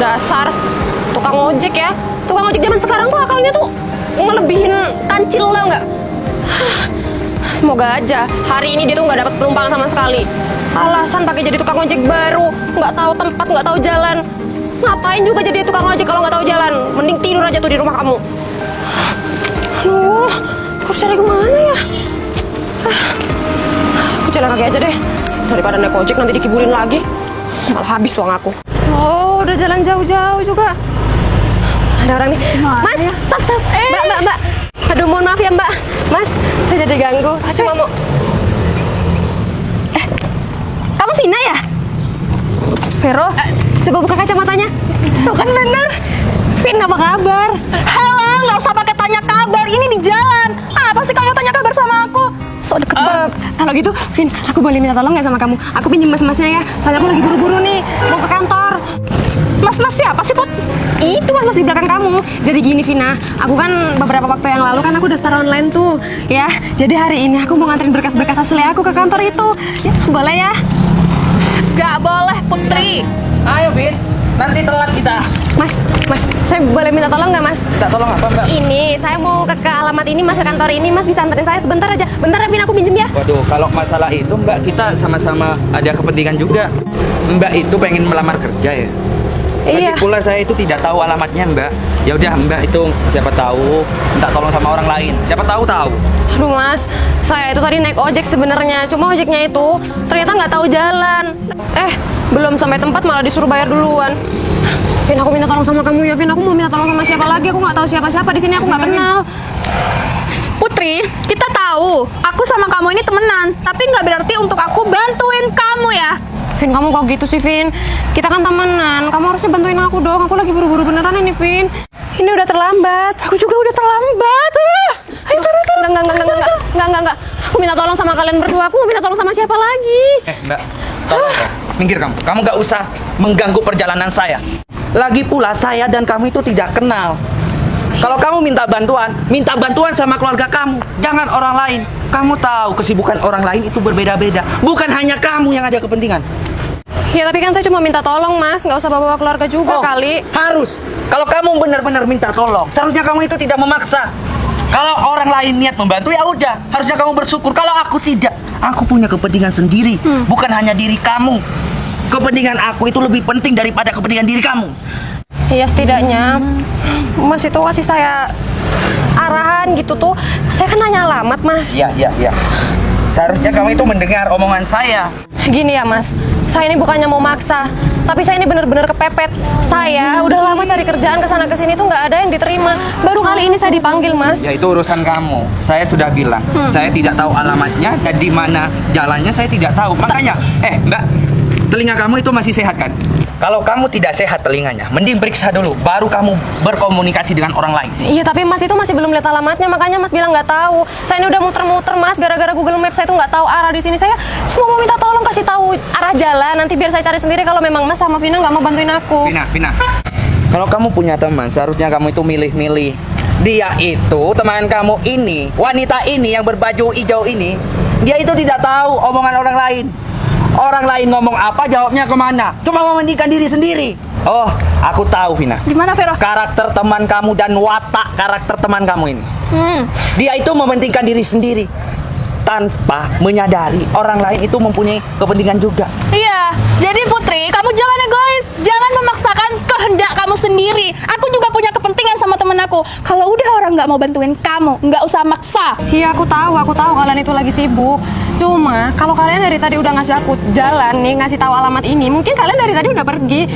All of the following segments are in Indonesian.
Dasar tukang ojek ya. Tukang ojek zaman sekarang tuh akalnya tuh ngelebihin kancil lah nggak? Semoga aja hari ini dia tuh nggak dapat penumpang sama sekali. Alasan pakai jadi tukang ojek baru, nggak tahu tempat, nggak tahu jalan. Ngapain juga jadi tukang ojek kalau nggak tahu jalan? Mending tidur aja tuh di rumah kamu. Aduh, harus cari kemana ya? Aku jalan kaki aja deh, daripada naik ojek nanti dikibulin lagi. Malah habis uang aku. Oh, udah jalan jauh-jauh juga. Ada orang nih. Mas, stop. Mbak. Aduh, mohon maaf ya Mbak. Mas, saya jadi ganggu. Saya cuma mau... Kamu Vina ya? Vero, coba buka kacamatanya. Tuh kan bener. Vin, apa kabar? Halo, nggak usah pakai tanya kabar. Ini di jalan. Apa sih kamu tanya kabar sama aku? So deket banget. Kalau gitu, Vin, aku boleh minta tolong nggak sama kamu? Aku pinjem mas-masnya ya. Soalnya aku lagi buru-buru nih, mau ke kantor. Mas siapa sih, Put? Itu mas di belakang kamu. Jadi gini Vina, aku kan beberapa waktu yang lalu kan aku daftar online tuh, ya. Jadi hari ini aku mau nganterin berkas-berkas asli aku ke kantor itu. Ya, boleh ya? Gak boleh, Putri. Ayo, Vin. Nanti telat kita. Mas, saya boleh minta tolong nggak mas? Minta tolong apa, Mbak? Ini, saya mau ke alamat ini mas, ke kantor ini. Mas bisa anterin saya sebentar aja. Bentar ya Vin, aku pinjem ya. Waduh, kalau masalah itu, Mbak, kita sama-sama ada kepentingan juga. Mbak itu pengen melamar kerja ya? Iya. Lagi pula saya itu tidak tahu alamatnya, Mbak. Ya udah, Mbak itu siapa tahu minta tolong sama orang lain. Siapa tahu. Aduh mas, saya itu tadi naik ojek sebenarnya. Cuma ojeknya itu ternyata nggak tahu jalan. Belum sampai tempat malah disuruh bayar duluan. Vin, aku minta tolong sama kamu ya, Vin. Aku mau minta tolong sama siapa lagi? Aku nggak tahu siapa-siapa di sini. Aku nggak kenal. Putri, kita tahu aku sama kamu ini temenan, tapi nggak berarti untuk aku bantuin kamu ya. Vin, kamu kok gitu sih, Vin? Kita kan temenan. Kamu harusnya bantuin aku dong. Aku lagi buru-buru beneran ini, Vin. Ini udah terlambat. Aku juga udah terlambat. Ayo, enggak. Aku minta tolong sama kalian berdua. Aku mau minta tolong sama siapa lagi? Mbak, tolong ya. Minggir kamu. Kamu nggak usah mengganggu perjalanan saya. Lagi pula saya dan kamu itu tidak kenal. Kalau kamu minta bantuan sama keluarga kamu, jangan orang lain. Kamu tahu kesibukan orang lain itu berbeda-beda. Bukan hanya kamu yang ada kepentingan. Ya tapi kan saya cuma minta tolong mas, nggak usah bawa keluarga juga kali. Harus. Kalau kamu benar-benar minta tolong, seharusnya kamu itu tidak memaksa. Kalau orang lain niat membantu ya udah, harusnya kamu bersyukur. Kalau aku tidak, aku punya kepentingan sendiri, bukan hanya diri kamu. Kepentingan aku itu lebih penting daripada kepentingan diri kamu. Iya setidaknya mas itu kasih saya arahan gitu tuh. Saya kan nanya alamat mas. Iya. Seharusnya kamu itu mendengar omongan saya. Gini ya mas, saya ini bukannya mau maksa, tapi saya ini bener-bener kepepet. Saya udah lama cari kerjaan kesana kesini tuh nggak ada yang diterima. Baru kali ini saya dipanggil mas. Ya itu urusan kamu. Saya sudah bilang, saya tidak tahu alamatnya dan di mana jalannya saya tidak tahu. Makanya, Mbak, telinga kamu itu masih sehat kan? Kalau kamu tidak sehat telinganya, mending periksa dulu, baru kamu berkomunikasi dengan orang lain. Iya, tapi mas itu masih belum lihat alamatnya, makanya mas bilang nggak tahu. Saya ini udah muter-muter mas, gara-gara Google Maps saya tuh nggak tahu arah di sini. Saya cuma mau minta tolong kasih tahu arah jalan, nanti biar saya cari sendiri kalau memang mas sama Vina nggak mau bantuin aku. Vina, kalau kamu punya teman, seharusnya kamu itu milih-milih. Dia itu, teman kamu ini, wanita ini yang berbaju hijau ini, dia itu tidak tahu omongan orang lain. Orang lain ngomong apa, jawabnya kemana. Cuma mementingkan diri sendiri. Oh, aku tahu, Vina. Gimana, Vero? Karakter teman kamu dan watak karakter teman kamu ini. Dia itu mementingkan diri sendiri tanpa menyadari orang lain itu mempunyai kepentingan juga. Iya, jadi Putri, kamu jangan egois. Jangan memaksakan kehendak kamu sendiri. Aku juga punya kepentingan sama temen aku. Kalau udah orang nggak mau bantuin kamu, nggak usah maksa. Iya, aku tahu kalian itu lagi sibuk. Cuma kalau kalian dari tadi udah ngasih aku jalan nih, ngasih tahu alamat ini, mungkin kalian dari tadi udah pergi.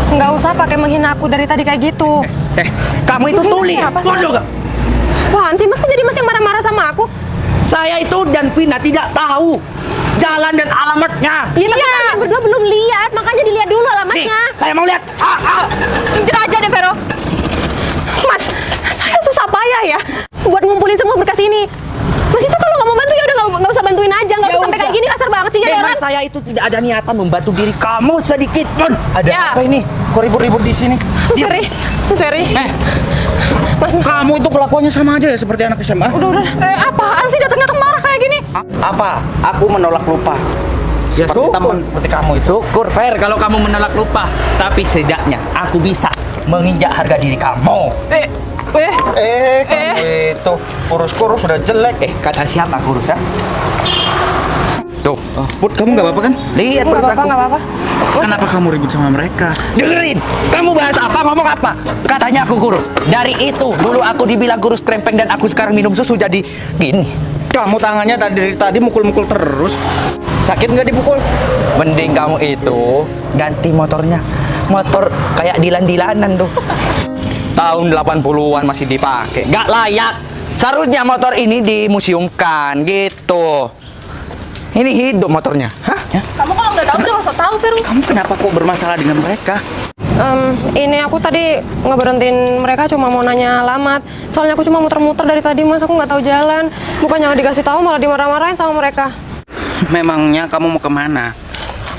Nggak usah pakai menghina aku dari tadi kayak gitu. Kamu itu tuli. Bodoh gak? Apaan sih mas, kok jadi mas yang marah-marah sama aku? Saya itu dan Vina tidak tahu jalan dan alamatnya. Iya, tapi kalian berdua belum lihat, makanya dilihat dulu alamatnya. Nih, saya mau lihat. Incer aja deh, Vero. Mas, saya susah payah ya buat ngumpulin semua berkas ini. Mas itu kalau nggak mau bantu ya udah nggak usah bantuin aja, nggak usah sampai kayak gini, kasar banget sih jadi orang. Saya itu tidak ada niatan membantu diri kamu sedikit pun. Ada apa ini? Kok ribut-ribut di sini? Mas Ferry. Mas, kamu itu kelakuannya sama aja ya seperti anak SMA. Udah. Apaan sih datangnya marah kayak gini? Apa? Aku menolak lupa. Ya, seperti teman seperti kamu itu. Syukur fair kalau kamu menolak lupa. Tapi setidaknya aku bisa menginjak harga diri kamu. Kamu itu kurus-kurus sudah jelek. Kata siapa kurus ya? Tuh, Put, kamu nggak apa-apa kan? lihat Nggak perut apa-apa, aku. nggak apa-apa. Kenapa kamu ribut sama mereka? Dengerin, kamu bahas apa, ngomong apa? Katanya aku kurus. Dari itu, dulu aku dibilang kurus krempeng dan aku sekarang minum susu jadi gini. Kamu tangannya dari tadi mukul-mukul terus. Sakit nggak dipukul? Mending kamu itu ganti motornya. Motor kayak Dilan-Dilanan tuh. Tahun 80-an masih dipakai. Nggak layak. Seharusnya motor ini dimuseumkan gitu. Ini hidup motornya. Hah? Kamu kalau nggak tahu jangan sok tahu, Vero. Kamu kenapa kok bermasalah dengan mereka? Ini aku tadi ngeberhentiin mereka cuma mau nanya alamat. Soalnya aku cuma muter-muter dari tadi mas, aku nggak tahu jalan. Bukannya nggak dikasih tahu malah dimarah-marahin sama mereka. Memangnya kamu mau kemana?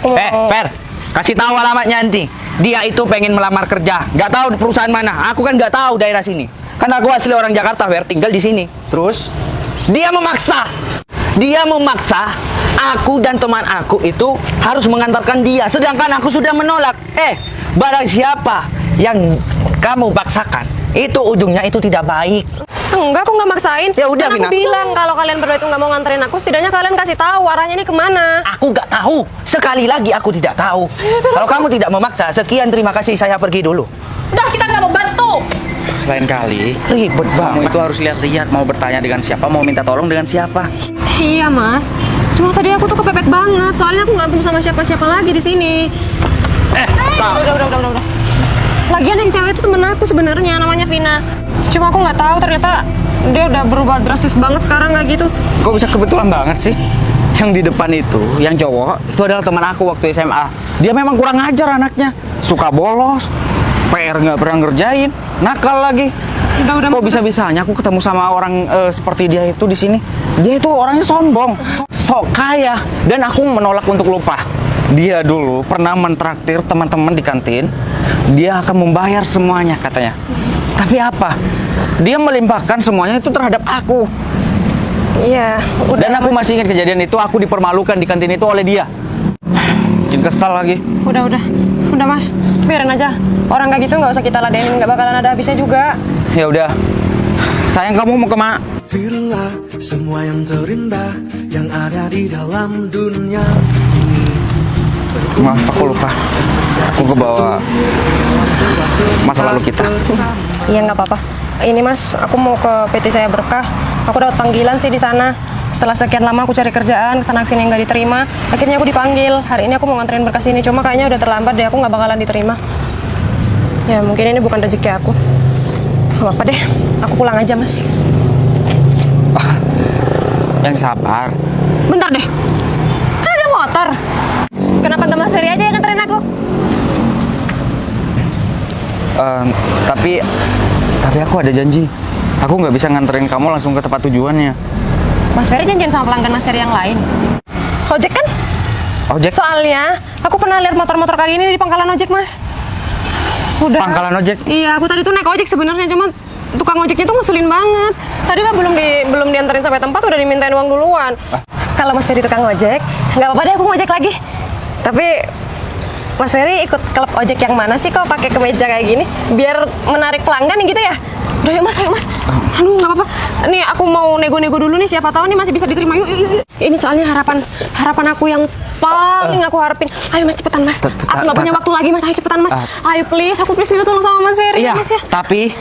Aku mau... Per, kasih tahu alamatnya nanti. Dia itu pengen melamar kerja. Nggak tahu di perusahaan mana. Aku kan nggak tahu daerah sini. Kan aku asli orang Jakarta, Fer, tinggal di sini. Terus? Dia memaksa. Dia memaksa aku dan teman aku itu harus mengantarkan dia. Sedangkan aku sudah menolak. Barang siapa yang kamu paksakan, itu ujungnya itu tidak baik. Enggak, aku nggak maksain. Ya udah, Kan aku Vina. bilang kalau kalian berdua itu nggak mau nganterin aku, setidaknya kalian kasih tahu arahnya ini kemana. Aku nggak tahu. Sekali lagi aku tidak tahu. Kalau kamu tidak memaksa, sekian terima kasih, saya pergi dulu. Udah, kita nggak mau bantu. Lain kali, Ribet kamu banget. itu harus lihat-lihat, mau bertanya dengan siapa, mau minta tolong dengan siapa. Iya mas. Cuma tadi aku tuh kepepet banget. Soalnya aku nggak ketemu sama siapa-siapa lagi di sini. Udah. Lagian yang cewek itu temen aku sebenarnya, namanya Vina. Cuma aku nggak tahu ternyata dia udah berubah drastis banget sekarang kayak gitu. Kok bisa kebetulan banget sih? Yang di depan itu, yang cowok, itu adalah teman aku waktu SMA. Dia memang kurang ajar anaknya. Suka bolos, PR nggak pernah ngerjain, nakal lagi. Udah. Kok bisa-bisanya aku ketemu sama orang seperti dia itu di sini? Dia itu orangnya sombong, sok kaya, dan aku menolak untuk lupa. Dia dulu pernah mentraktir teman-teman di kantin. Dia akan membayar semuanya katanya. Tapi apa? Dia melimpahkan semuanya itu terhadap aku. Iya. Dan aku masih ingat kejadian itu, aku dipermalukan di kantin itu oleh dia. Bikin kesal lagi. Udah mas, biarin aja. Orang kayak gitu nggak usah kita ladenin, nggak bakalan ada habisnya juga. Ya udah. Sayang, kamu mau kemana? Pilihlah semua yang terindah yang ada di dalam dunia ini. Maaf, aku lupa. Aku kebawa masa lalu kita. Iya nggak apa-apa. Ini mas, aku mau ke PT Saya Berkah. Aku dapat panggilan sih di sana. Setelah sekian lama aku cari kerjaan, kesana kesini nggak diterima. Akhirnya aku dipanggil. Hari ini aku mau nganterin berkas ini, cuma kayaknya udah terlambat deh. Aku nggak bakalan diterima. Ya mungkin ini bukan rezeki aku. Gak apa-apa deh. Aku pulang aja mas. Yang sabar. Bentar deh. Kan ada motor. Kenapa nggak mas Ferry aja yang nganterin aku? Tapi aku ada janji. Aku nggak bisa nganterin kamu langsung ke tempat tujuannya. Mas Ferry janjian sama pelanggan mas Ferry yang lain. Ojek kan? Ojek? Soalnya aku pernah lihat motor-motor kayak gini di pangkalan ojek mas. Udah. Pangkalan ojek? Iya, aku tadi tuh naik ojek sebenarnya, cuma tukang ojeknya tuh ngeselin banget. Tadi mah belum dianterin sampai tempat udah dimintain uang duluan. Kalau Mas Ferry tukang ojek, nggak apa-apa deh aku ngojek lagi. Tapi Mas Ferry ikut klub ojek yang mana sih kok pakai kemeja kayak gini? Biar menarik pelanggan gitu ya? Udah yuk mas, ayo mas. Aduh nggak apa-apa. Nih aku mau nego-nego dulu nih, siapa tahu nih masih bisa diterima. Yuk. Ini soalnya harapan aku yang paling aku harapin. Ayo mas cepetan mas. Aku nggak punya waktu lagi mas. Ayo cepetan mas. Ayo please, aku please minta tolong sama Mas Ferry. Iya, Mas ya. tapi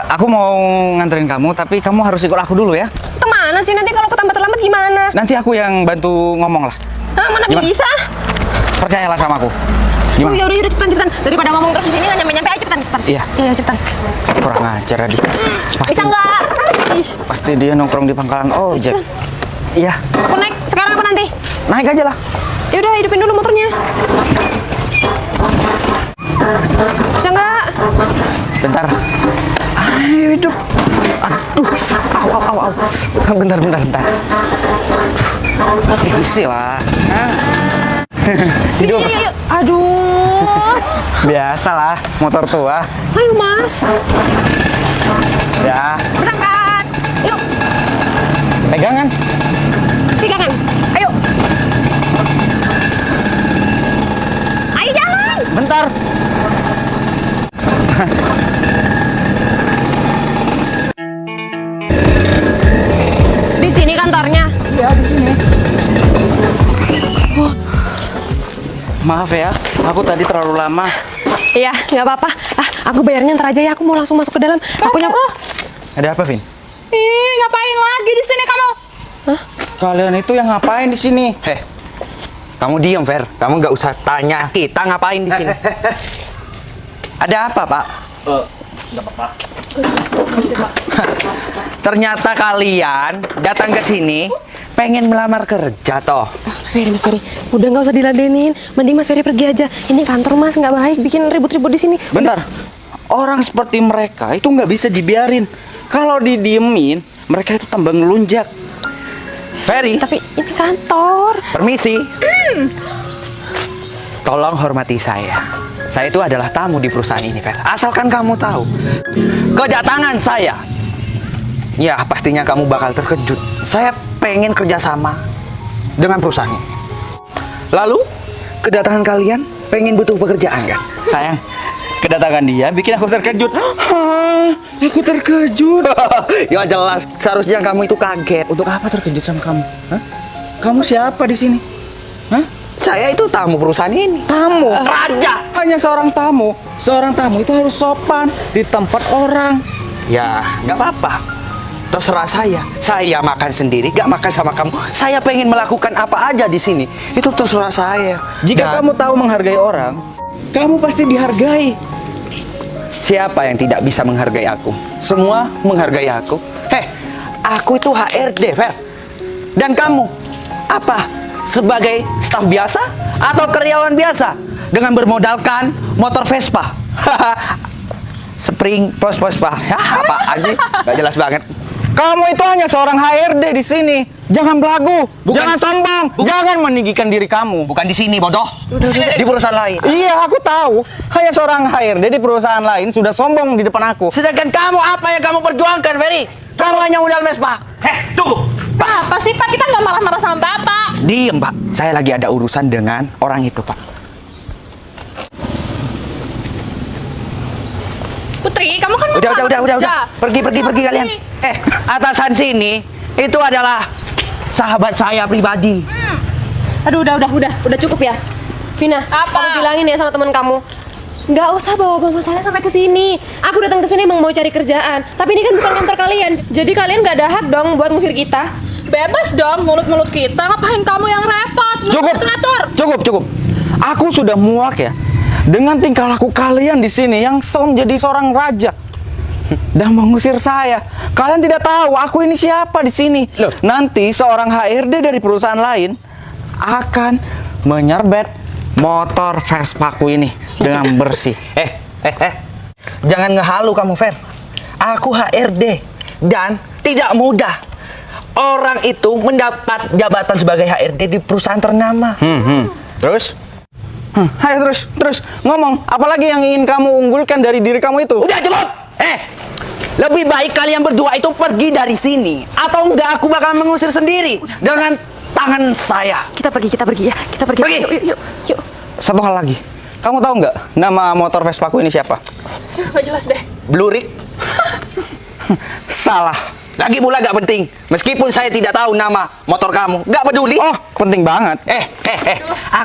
aku mau nganterin kamu, tapi kamu harus ikut aku dulu ya. Kemana sih nanti kalau aku tambah terlambat gimana? Nanti aku yang bantu ngomong lah. Hah, mana Gimana? bisa? Percayalah sama aku. Oh, Gimana? ya udah cepetan. Daripada ngomong terus di sini nggak nyampe. Ayo cepetan. Iya. Iya, cepetan. Kurang ajar tadi. Bisa nggak? Ih, Pasti dia nongkrong di pangkalan ojek. Iya, aku naik sekarang apa nanti? naik aja lah. Ya udah, hidupin dulu motornya. Bisa nggak? Bentar. Ayo hidup. Aduh. Au. Bentar. Aduh. Isi lah. Hidup. Yuk. Aduh. Biasalah, motor tua. Ayo mas. Ya, Berangkat. Yuk. pegangan. Pegangan. Ayo. Bentar. Di sini kantornya. Maaf ya, aku tadi terlalu lama. Iya, nggak apa-apa. Aku bayarnya ntar aja ya. Aku mau langsung masuk ke dalam. Aku Ada apa, Vin? Ih, ngapain lagi di sini kamu? Kalian itu yang ngapain di sini? Heh, kamu diam, Fer. Kamu nggak usah tanya kita ngapain di sini. Ada apa, Pak? Nggak apa-apa. Ternyata kalian datang ke sini pengen melamar kerja toh. Mas Ferry, udah nggak usah diladenin. Mending Mas Ferry pergi aja. Ini kantor Mas nggak baik, bikin ribut-ribut di sini. Bentar. Orang seperti mereka itu nggak bisa dibiarin. Kalau didiemin, mereka itu tambah ngelunjak. Ferry, Tapi ini kantor. permisi. Tolong hormati saya. Saya itu adalah tamu di perusahaan ini, Fer. Asalkan kamu tahu, kedatangan saya, ya pastinya kamu bakal terkejut. Saya pengen kerjasama dengan perusahaan ini. Lalu, kedatangan kalian pengen butuh pekerjaan kan? Sayang, kedatangan dia bikin aku terkejut. Aku terkejut. Ya jelas, seharusnya kamu itu kaget. Untuk apa terkejut sama kamu? Hah? Kamu siapa di sini? Hah? Saya itu tamu perusahaan ini. Tamu. Raja. Hanya seorang tamu. Seorang tamu itu harus sopan di tempat orang. Ya, nggak apa-apa. Terserah saya. Saya makan sendiri, nggak makan sama kamu. Saya pengen melakukan apa aja di sini. Itu terserah saya. Jika kamu tahu menghargai orang, kamu pasti dihargai. Siapa yang tidak bisa menghargai aku? Semua menghargai aku. Heh, aku itu HRD, Fer. Dan kamu, apa? Sebagai staf biasa atau karyawan biasa dengan bermodalkan motor Vespa? Spring Vespa. Apaan sih? Gak jelas banget. Kamu itu hanya seorang HRD di sini. Jangan belagu, jangan sombong, jangan meninggikan diri kamu. Bukan di sini, bodoh. Di perusahaan lain. Iya, aku tahu. Hanya seorang HRD di perusahaan lain sudah sombong di depan aku. Sedangkan kamu apa yang kamu perjuangkan, Ferry? Kamu hanya modal Vespa. Heh, tunggu. Apa sih Pak? Kita nggak marah-marah sama Bapak. Diem, Pak. Saya lagi ada urusan dengan orang itu, Pak. Putri, kamu kan mau Udah. kerja. Pergi kalian. Atasan sini itu adalah sahabat saya pribadi. Aduh, udah cukup ya. Vina, Apa? kamu bilangin ya sama teman kamu. Nggak usah bawa masalah sampai ke sini. Aku datang ke sini emang mau cari kerjaan. Tapi ini kan bukan kantor kalian. Jadi kalian nggak ada hak dong buat ngusir kita. Bebas dong mulut-mulut kita. Ngapain kamu yang repot? Ngatur. Cukup. Aku sudah muak ya dengan tingkah laku kalian di sini yang jadi seorang raja dan mengusir saya. Kalian tidak tahu aku ini siapa di sini. Loh. Nanti seorang HRD dari perusahaan lain akan menyerbet motor Vespaku ini dengan bersih. Jangan ngehalu kamu, Fer. Aku HRD dan tidak mudah orang itu mendapat jabatan sebagai HRD di perusahaan ternama. Terus? Ayo terus ngomong. Apalagi yang ingin kamu unggulkan dari diri kamu itu? Udah cukup. Lebih baik kalian berdua itu pergi dari sini atau enggak aku bakal mengusir sendiri dengan tangan saya. Kita pergi ya. Kita pergi. Pergi. Yuk. Satu hal lagi. Kamu tahu nggak nama motor Vespaku ini siapa? Nggak jelas deh. Blurik. Salah. Lagi pula gak penting. Meskipun saya tidak tahu nama motor kamu, gak peduli. Oh, penting banget.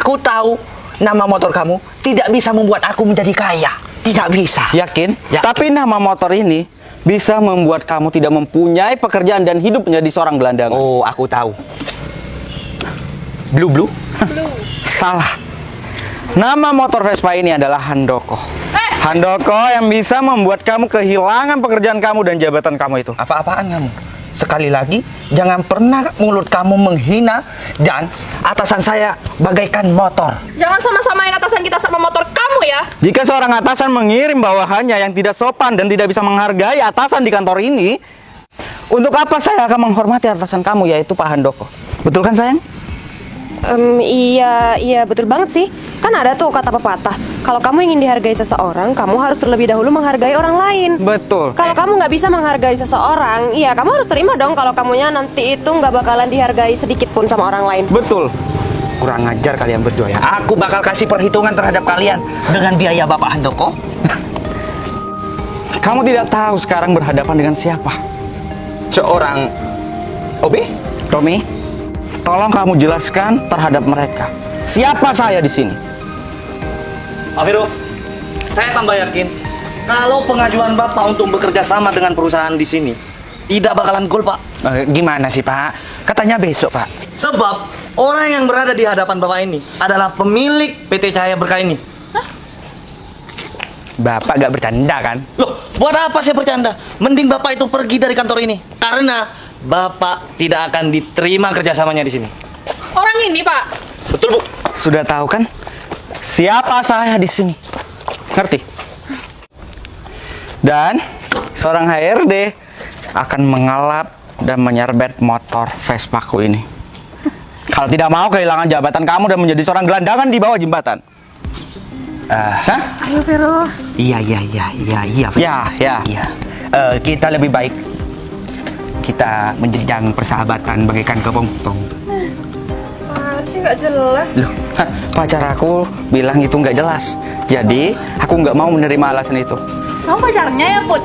Aku tahu nama motor kamu tidak bisa membuat aku menjadi kaya. Tidak bisa. Yakin? Ya. Tapi nama motor ini bisa membuat kamu tidak mempunyai pekerjaan dan hidup menjadi seorang gelandangan. Oh, aku tahu. Blue. Salah. Nama motor Vespa ini adalah Handoko. Handoko yang bisa membuat kamu kehilangan pekerjaan kamu dan jabatan kamu itu. Apa-apaan kamu? Sekali lagi, jangan pernah mulut kamu menghina dan atasan saya bagaikan motor. Jangan sama-samain atasan kita sama motor kamu ya. Jika seorang atasan mengirim bawahannya yang tidak sopan dan tidak bisa menghargai atasan di kantor ini, untuk apa saya akan menghormati atasan kamu, yaitu Pak Handoko? Betul kan, sayang? Iya betul banget sih. Kan ada tuh kata pepatah, kalau kamu ingin dihargai seseorang, kamu harus terlebih dahulu menghargai orang lain. Betul. Kalau kamu nggak bisa menghargai seseorang, iya kamu harus terima dong kalau kamunya nanti itu nggak bakalan dihargai sedikit pun sama orang lain. Betul. Kurang ajar kalian berdua ya. Aku bakal kasih perhitungan terhadap kalian dengan biaya Bapak Handoko. Kamu tidak tahu sekarang berhadapan dengan siapa. Seorang OB? Romi, tolong kamu jelaskan terhadap mereka. Siapa saya di sini? Pak Vero, saya tambah yakin kalau pengajuan Bapak untuk bekerja sama dengan perusahaan di sini tidak bakalan goal, Pak. Gimana sih, Pak? Katanya besok, Pak. Sebab orang yang berada di hadapan Bapak ini adalah pemilik PT Cahaya Berkah ini. Bapak gak bercanda kan? Loh, buat apa saya bercanda? Mending Bapak itu pergi dari kantor ini. Karena Bapak tidak akan diterima kerjasamanya di sini. Orang ini, Pak. Betul, Bu. Sudah tahu kan? Siapa saya di sini? Ngerti? Dan seorang HRD akan mengalap dan menyerbet motor Vespaku ini. Kalau tidak mau kehilangan jabatan kamu dan menjadi seorang gelandangan di bawah jembatan. Hah? Ayo, Vero. Iya. Ya. Kita lebih baik kita menjenjang persahabatan bagaikan kepompong. Harusnya nggak jelas. Loh, pacar aku bilang itu nggak jelas. Jadi aku nggak mau menerima alasan itu. Kamu pacarnya ya, Put?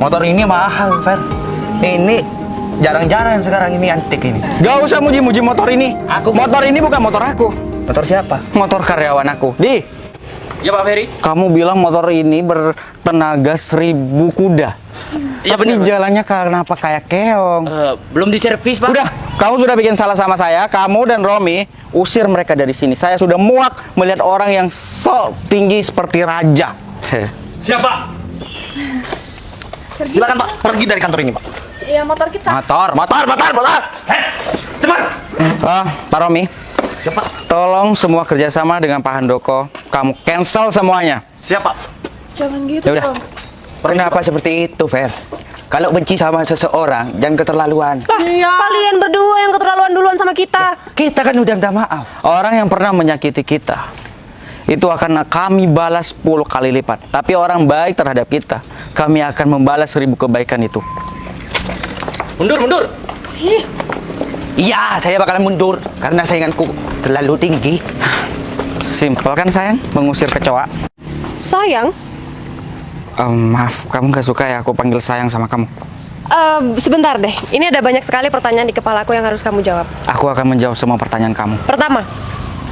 Motor ini mahal, Fer. Ini jarang-jarang sekarang ini antik ini. Gak usah muji-muji motor ini. Motor ini bukan motor aku. Motor siapa? Motor karyawan aku. Ya Pak Ferry. Kamu bilang motor ini bertenaga 1000 kuda. Iya, Tapi benar, Pak. jalannya kenapa kayak keong? Belum diservis, Pak. Udah, kamu sudah bikin salah sama saya. Kamu dan Romi usir mereka dari sini. Saya sudah muak melihat orang yang sok tinggi seperti raja. Siapa? Silakan, Pak. Pergi dari kantor ini, Pak. Iya, motor kita. Motor. Cepat. Pak Romi, Siapa? tolong semua kerjasama dengan Pak Handoko. Kamu cancel semuanya. Siapa? Jangan gitu, Ya udah. Om. Kenapa seperti itu, Fer? Kalau benci sama seseorang, jangan keterlaluan. Lah, kalian berdua yang keterlaluan duluan sama kita. Kita kan udah minta maaf. Orang yang pernah menyakiti kita itu akan kami balas 10 kali lipat. Tapi orang baik terhadap kita, kami akan membalas 1000 kebaikan itu. Mundur. Iya, saya bakalan mundur karena sainganku terlalu tinggi. Simpel kan sayang, mengusir kecoa. Sayang, Maaf, kamu gak suka ya aku panggil sayang sama kamu? sebentar deh. Ini ada banyak sekali pertanyaan di kepalaku yang harus kamu jawab. Aku akan menjawab semua pertanyaan kamu. Pertama,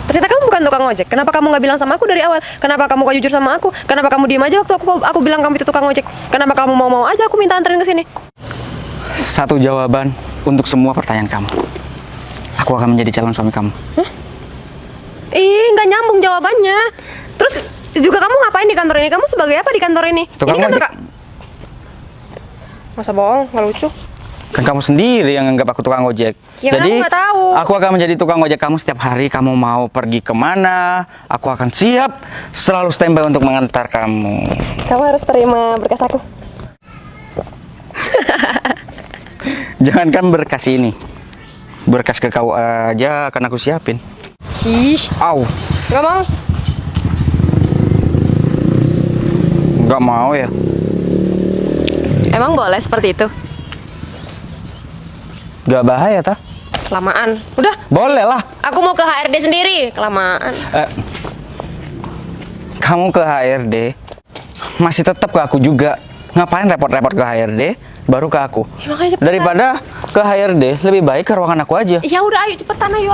ternyata kamu bukan tukang ojek. Kenapa kamu nggak bilang sama aku dari awal? Kenapa kamu gak jujur sama aku? Kenapa kamu diem aja waktu aku bilang kamu itu tukang ojek? Kenapa kamu mau aja aku minta anterin ke sini? Satu jawaban untuk semua pertanyaan kamu. Aku akan menjadi calon suami kamu. Ih, nggak nyambung jawabannya. Terus juga kamu ngapain di kantor ini? Kamu sebagai apa di kantor ini? Tukang ini kantor ojek. Masa bohong, nggak lucu. Kan kamu sendiri yang anggap aku tukang ojek. Ya kan Jadi aku nggak tahu. aku akan menjadi tukang ojek kamu setiap hari. Kamu mau pergi kemana, aku akan siap selalu standby untuk mengantar kamu. Kamu harus terima berkas aku. Jangankan berkas ini, berkas ke kau aja akan aku siapin. Ih, Au, nggak mau. nggak mau ya? Emang boleh seperti itu? Nggak bahaya tah? Kelamaan. Udah, Boleh lah. aku mau ke HRD sendiri. Kelamaan. Kamu ke HRD, masih tetap ke aku juga. Ngapain repot-repot ke HRD, baru ke aku? Ya, makanya cepetan. Daripada ke HRD, lebih baik ke ruangan aku aja. Ya udah, ayo cepetan, ayo.